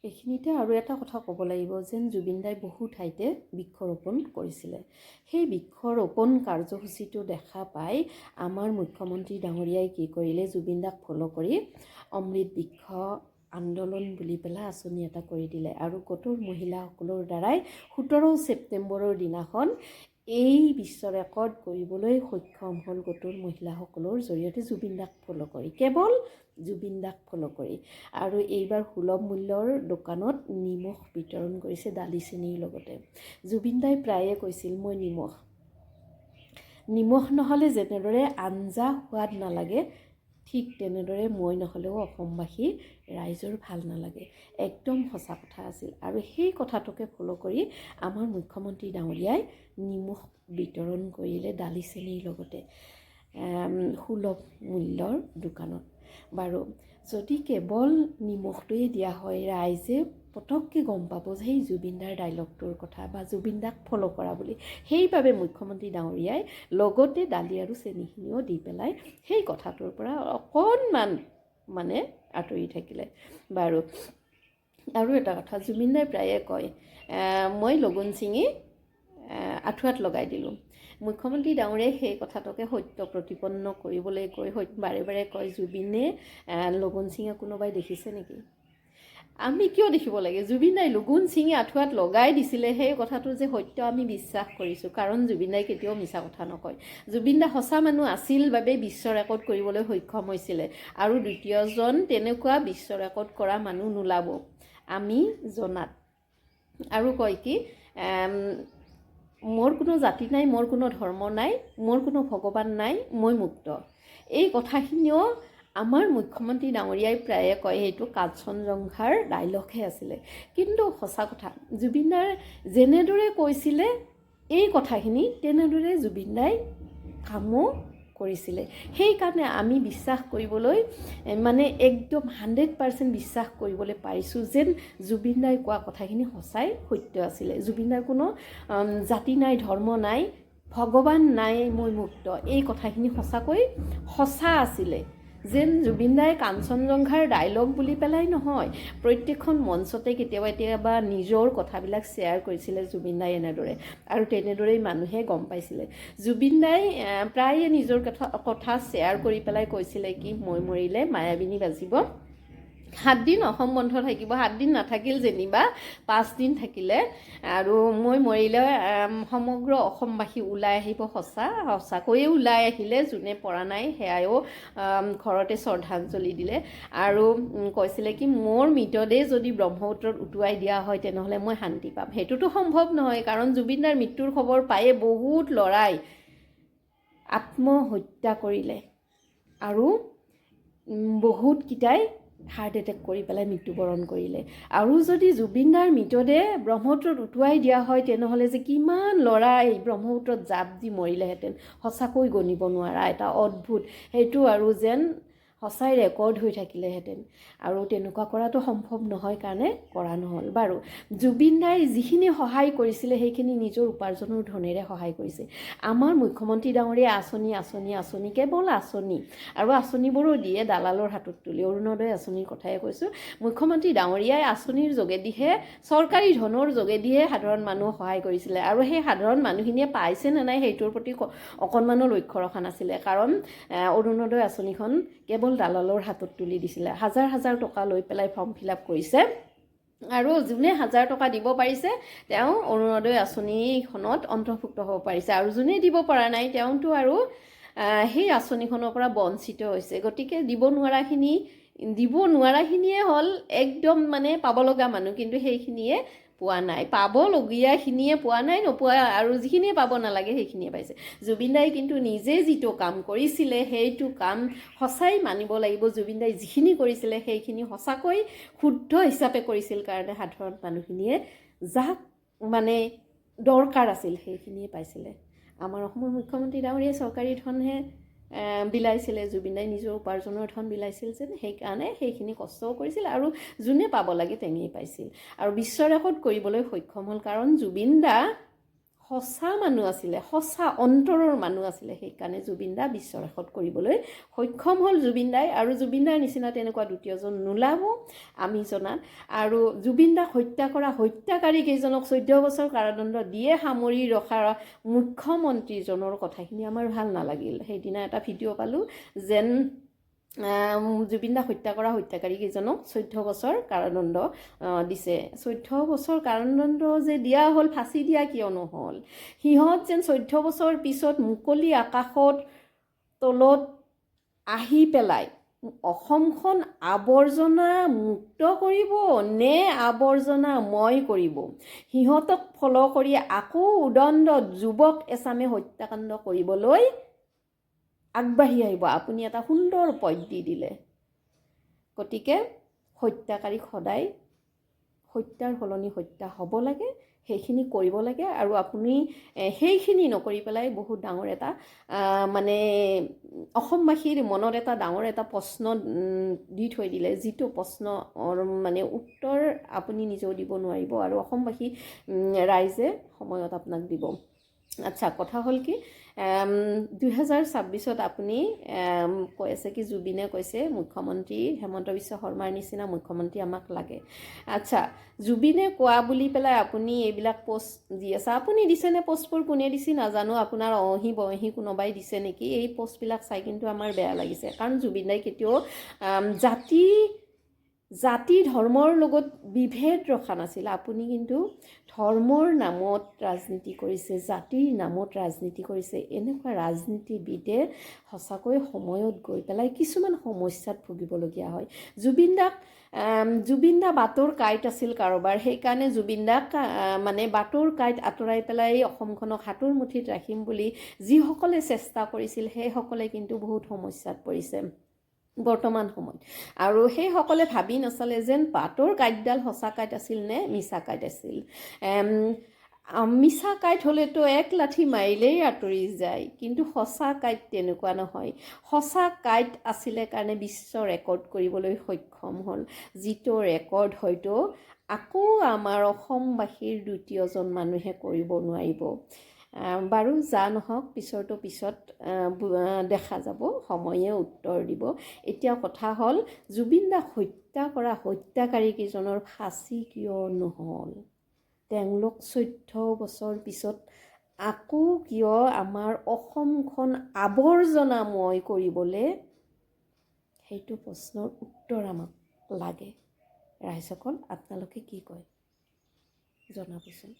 এইখিনিতে আৰু এটা কথা ক'ব লাগিব যেন জুবিন দাই বহু ঠাইতে বৃক্ষৰোপণ কৰিছিলে। সেই বৃক্ষৰোপণ কাৰ্যসূচীটো দেখা পাই আমাৰ মুখ্যমন্ত্ৰী ডাঙৰীয়াই কি কৰিলে, জুবিন দাক ফ'ল' কৰি অমৃত বৃক্ষ আন্দোলন বুলি পেলাই আঁচনি এটা কৰি দিলে। আৰু গটৰ মহিলাসকলৰ দ্বাৰাই 17 ছেপ্টেম্বৰৰ দিনাখন এই বিশ্ব ৰেকৰ্ড কৰিবলৈ সক্ষম হ'ল গটৰ মহিলাসকলৰ জৰিয়তে জুবিন দাক ফ'ল' কৰি, কেৱল জুবিন দাক ফ'ল' কৰি। আৰু এইবাৰ সুলভ মূল্যৰ দোকানত নিমখ বিতৰণ কৰিছে দালি চেনিৰ লগতে। জুবিন দাই প্ৰায়ে কৈছিল, মই নিমখ নহ'লে যেনেদৰে আঞ্জা সোৱাদ নালাগে, ঠিক তেনেদৰে মই নহ'লেও অসমবাসী ৰাইজৰ ভাল নালাগে। একদম সঁচা কথা আছিল। আৰু সেই কথাটোকে ফ'ল' কৰি আমাৰ মুখ্যমন্ত্ৰী ডাঙৰীয়াই নিমখ বিতৰণ কৰিলে দালি চেনিৰ লগতে সুলভ মূল্যৰ দোকানত। বাৰু, যদি কেৱল নিমখটোৱে দিয়া হয়, ৰাইজে পটককৈ গম পাব যে সেই জুবিনদাৰ ডাইলগটোৰ কথা বা জুবিন দাক ফ'ল' কৰা বুলি। সেইবাবে মুখ্যমন্ত্ৰী ডাঙৰীয়াই লগতে দালি আৰু চেনিখিনিও দি পেলাই সেই কথাটোৰ পৰা অকণমান আঁতৰি থাকিলে। বাৰু, আৰু এটা কথা, জুবিন দাই প্ৰায়ে কয়, মই লগুণ ছিঙি আঁঠুৱাত লগাই দিলোঁ। মুখ্যমন্ত্ৰী ডাঙৰীয়াই সেই কথাটোকে সত্য প্ৰতিপন্ন কৰিবলৈ কৈ বাৰে বাৰে কয়, জুবিনে লগুণ ছিঙা কোনোবাই দেখিছে নেকি? আমি কিয় দেখিব লাগে? জুবিন দাই লগুণ ছিঙি আঁঠুৱাত লগাই দিছিলে, সেই কথাটো যে সত্য আমি বিশ্বাস কৰিছোঁ, কাৰণ জুবিন দাই কেতিয়াও মিছা কথা নকয়। জুবিন দা সঁচা মানুহ আছিল বাবে বিশ্ব ৰেকৰ্ড কৰিবলৈ সক্ষম হৈছিলে। আৰু দ্বিতীয়জন তেনেকুৱা বিশ্ব ৰেকৰ্ড কৰা মানুহ নোলাব আমি জনাত। আৰু কয় কি, মোৰ কোনো জাতি নাই, মোৰ কোনো ধৰ্ম নাই, মোৰ কোনো ভগৱান নাই, মই মুক্ত। এই কথাখিনিও আমাৰ মুখ্যমন্ত্ৰী ডাঙৰীয়াই প্ৰায়ে কয়, সেইটো কাঞ্চনজংঘাৰ ডাইলগহে আছিলে। কিন্তু সঁচা কথা, জুবিন দাৰ যেনেদৰে কৈছিলে এই কথাখিনি, তেনেদৰে জুবিন দাই কামো কৰিছিলে। সেইকাৰণে আমি বিশ্বাস কৰিবলৈ একদম 100% বিশ্বাস কৰিবলৈ পাৰিছোঁ যেন জুবিন দাই কোৱা কথাখিনি সঁচাই সত্য আছিলে। জুবিন দাৰ কোনো জাতি নাই, ধৰ্ম নাই, ভগৱান নাই, মই মুক্ত, এই কথাখিনি সঁচাকৈ সঁচা আছিলে। যেন জুবিন দাই কাঞ্চনজংঘাৰ ডাইলগ বুলি পেলাই নহয়, প্ৰত্যেকখন মঞ্চতে কেতিয়াবা নিজৰ কথাবিলাক শ্বেয়াৰ কৰিছিলে জুবিন দাই এনেদৰে। আৰু তেনেদৰেই মানুহে গম পাইছিলে। জুবিন দাই প্ৰায়ে নিজৰ কথা শ্বেয়াৰ কৰি পেলাই কৈছিলে কি, মই মৰিলে মায়াবিনী বাজিব, 7 দিন অসম বন্ধ থাকিব, 7 দিন নাথাকিল যেনিবা, 5 দিন থাকিলে, আৰু মই মৰিলে সমগ্ৰ অসমবাসী ওলাই আহিব। সঁচাকৈয়ে ওলাই আহিলে, যোনে পৰা নাই সেয়াও ঘৰতে শ্ৰদ্ধাঞ্জলি দিলে। আৰু কৈছিলে কি, মোৰ মৃতদেহ যদি ব্ৰহ্মপুত্ৰত উটুৱাই দিয়া হয় তেনেহ'লে মই শান্তি পাম। সেইটোতো সম্ভৱ নহয়, কাৰণ জুবিন দাৰ মৃত্যুৰ খবৰ পায়ে বহুত ল'ৰাই আত্মহত্যা কৰিলে, আৰু বহুতকেইটাই হাৰ্ট এটেক কৰি পেলাই মৃত্যুবৰণ কৰিলে। আৰু যদি জুবিন দাৰ মৃতদেহ ব্ৰহ্মপুত্ৰত উটুৱাই দিয়া হয় তেনেহ'লে যে কিমান ল'ৰাই ব্ৰহ্মপুত্ৰত জাপ দি মৰিলেহেঁতেন, সঁচাকৈ গণিব নোৱাৰা এটা অদ্ভুত, সেইটো আৰু যেন সঁচাই ৰেকৰ্ড হৈ থাকিলেহেঁতেন। আৰু তেনেকুৱা কৰাটো সম্ভৱ নহয় কাৰণে কৰা নহ'ল। বাৰু, জুবিন দাই যিখিনি সহায় কৰিছিলে সেইখিনি নিজৰ উপাৰ্জনৰ ধনেৰে সহায় কৰিছে। আমাৰ মুখ্যমন্ত্ৰী ডাঙৰীয়াই আঁচনি কেৱল আঁচনি, আৰু আঁচনিবোৰো দিয়ে দালালৰ হাতত তুলি। অৰুণোদয় আঁচনিৰ কথাই কৈছোঁ। মুখ্যমন্ত্ৰী ডাঙৰীয়াই আঁচনিৰ যোগেদিহে, চৰকাৰী ধনৰ যোগেদিহে সাধাৰণ মানুহক সহায় কৰিছিলে। আৰু সেই সাধাৰণ মানুহখিনিয়ে পাইছে নে নাই সেইটোৰ প্ৰতি অকণমানো লক্ষ্য ৰখা নাছিলে, কাৰণ অৰুণোদয় আঁচনিখন কেৱল দালালৰ হাতত তুলি দিছিলে। হাজাৰ হাজাৰ টকা লৈ পেলাই ফৰ্ম ফিল আপ কৰিছে, আৰু যোনে 1000 টকা দিব পাৰিছে তেওঁ অৰুণোদয় আঁচনিখনত অন্তৰ্ভুক্ত হ'ব পাৰিছে, আৰু যোনে দিব পৰা নাই তেওঁতো আৰু সেই আঁচনিখনৰ পৰা বঞ্চিত হৈছে। গতিকে দিব নোৱাৰাখিনিয়ে হ'ল একদম পাব লগা মানুহ, কিন্তু সেইখিনিয়ে পোৱা নাই, পাবলগীয়াখিনিয়ে পোৱা নাই, নোপোৱা আৰু যিখিনিয়ে পাব নালাগে সেইখিনিয়ে পাইছে। জুবিন দাই কিন্তু নিজে যিটো কাম কৰিছিলে সেইটো কাম সঁচাই মানিব লাগিব। জুবিন দাই যিখিনি কৰিছিলে সেইখিনি সঁচাকৈ শুদ্ধ হিচাপে কৰিছিল কাৰণে সাধাৰণ মানুহখিনিয়ে যাক দৰকাৰ আছিল সেইখিনিয়ে পাইছিলে। আমাৰ অসমৰ মুখ্যমন্ত্ৰী ডাঙৰীয়াই চৰকাৰী ধনহে বিলাইছিলে, জুবিন দাই নিজৰ উপাৰ্জনৰ ধন বিলাইছিল যেন, সেইকাৰণে সেইখিনি কষ্টও কৰিছিল, আৰু যোনে পাব লাগে তেনেই পাইছিল। আৰু বিশ্ব ৰেকৰ্ড কৰিবলৈ সক্ষম হ'ল, কাৰণ জুবিন দা সঁচা মানুহ আছিলে, সঁচা অন্তৰৰ মানুহ আছিলে। সেইকাৰণে জুবিন দা বিশ্বৰেকৰ্ড কৰিবলৈ সক্ষম হ'ল জুবিন দাই। আৰু জুবিন দাৰ নিচিনা তেনেকুৱা দ্বিতীয়জন নোলাব আমি জনাত। আৰু জুবিন দাক হত্যা কৰা হত্যাকাৰী কেইজনক 14 বছৰ কাৰাদণ্ড দিয়ে সামৰি ৰখা মুখ্যমন্ত্ৰীজনৰ কথাখিনি আমাৰ ভাল নালাগিল। সেইদিনা এটা ভিডিঅ' পালোঁ যেন জুবিন দাক হত্যা কৰা হত্যাকাৰী কেইজনক 14 বছৰ কাৰাদণ্ড দিছে। 14 বছৰ কাৰাদণ্ড যে দিয়া হ'ল, ফাঁচি দিয়া কিয় নহ'ল? সিহঁত যেন 14 বছৰ পিছত মুকলি আকাশত তলত আহি পেলাই অসমখন আৱৰ্জনা মুক্ত কৰিব নে আৱৰ্জনাময় কৰিব, সিহঁতক ফল' কৰি আকৌ উদণ্ড যুৱক এচামে হত্যাকাণ্ড কৰিবলৈ আগবাঢ়ি আহিব। আপুনি এটা সুন্দৰ পইণ্ট দি দিলে। গতিকে হত্যাকাৰীক সদায় হত্যাৰ সলনি হত্যা হ'ব লাগে, সেইখিনি কৰিব লাগে। আৰু আপুনি সেইখিনি নকৰি পেলাই বহুত ডাঙৰ এটা মানে অসমবাসীৰ মনত এটা ডাঙৰ এটা প্ৰশ্ন দি থৈ দিলে, যিটো প্ৰশ্নৰ মানে উত্তৰ আপুনি নিজেও দিব নোৱাৰিব আৰু অসমবাসী ৰাইজে সময়ত আপোনাক দিব। আচ্ছা, কথা হ'ল কি 2026 আপুনি কৈ আছে কি জুবিনে কৈছে মুখ্যমন্ত্ৰী হেমন্ত বিশ্ব শৰ্মাৰ নিচিনা মুখ্যমন্ত্ৰী আমাক লাগে। আচ্ছা, জুবিনে কোৱা বুলি পেলাই আপুনি এইবিলাক পোষ্ট দি আছে। আপুনি দিছেনে পোষ্টবোৰ? কোনে দিছে নাজানো, আপোনাৰ অহি বহি কোনোবাই দিছে নেকি? এই পোষ্টবিলাক চাই কিন্তু আমাৰ বেয়া লাগিছে। কাৰণ জুবিন দাই কেতিয়াও জাতি ধৰ্মৰ লগত বিভেদ ৰখা নাছিল। আপুনি কিন্তু ধৰ্মৰ নামত ৰাজনীতি কৰিছে, জাতিৰ নামত ৰাজনীতি কৰিছে। এনেকুৱা ৰাজনীতিবিদে সঁচাকৈ সময়ত গৈ পেলাই কিছুমান সমস্যাত ভুগিবলগীয়া হয়। জুবিন দা বাটৰ কাঁইট আছিল কাৰোবাৰ, সেইকাৰণে জুবিন দাক মানে বাটৰ কাঁইট আঁতৰাই পেলাই অসমখনক হাতৰ মুঠিত ৰাখিম বুলি যিসকলে চেষ্টা কৰিছিল, সেইসকলে কিন্তু বহুত সমস্যাত পৰিছে বৰ্তমান সময়ত। আৰু সেইসকলে ভাবি নচলে যেন বাটৰ কাঁইটডাল সঁচা কাঁইট আছিল নে মিছা কাঁইট আছিল। মিছা কাঁইট হ'লেতো এক লাঠি মাৰিলেই আঁতৰি যায়, কিন্তু সঁচা কাঁইট তেনেকুৱা নহয়। সঁচা কাঁইট আছিলে কাৰণে বিশ্ব ৰেকৰ্ড কৰিবলৈ সক্ষম হ'ল, যিটো ৰেকৰ্ড হয়তো আকৌ আমাৰ অসমবাসীৰ দ্বিতীয়জন মানুহে কৰিব নোৱাৰিব। বাৰু যা নহওক, পিছৰটো পিছত দেখা যাব, সময়ে উত্তৰ দিব। এতিয়া কথা হ'ল জুবিন দাক হত্যা কৰা হত্যাকাৰী কেইজনৰ ফাঁচি কিয় নহ'ল? তেওঁলোক 14 বছৰ পিছত আকৌ কিয় আমাৰ অসমখন আৱৰ্জনাময় কৰিবলৈ, সেইটো প্ৰশ্নৰ উত্তৰ আমাক লাগে। ৰাইজসকল আপোনালোকে কি কয় জনাবচোন।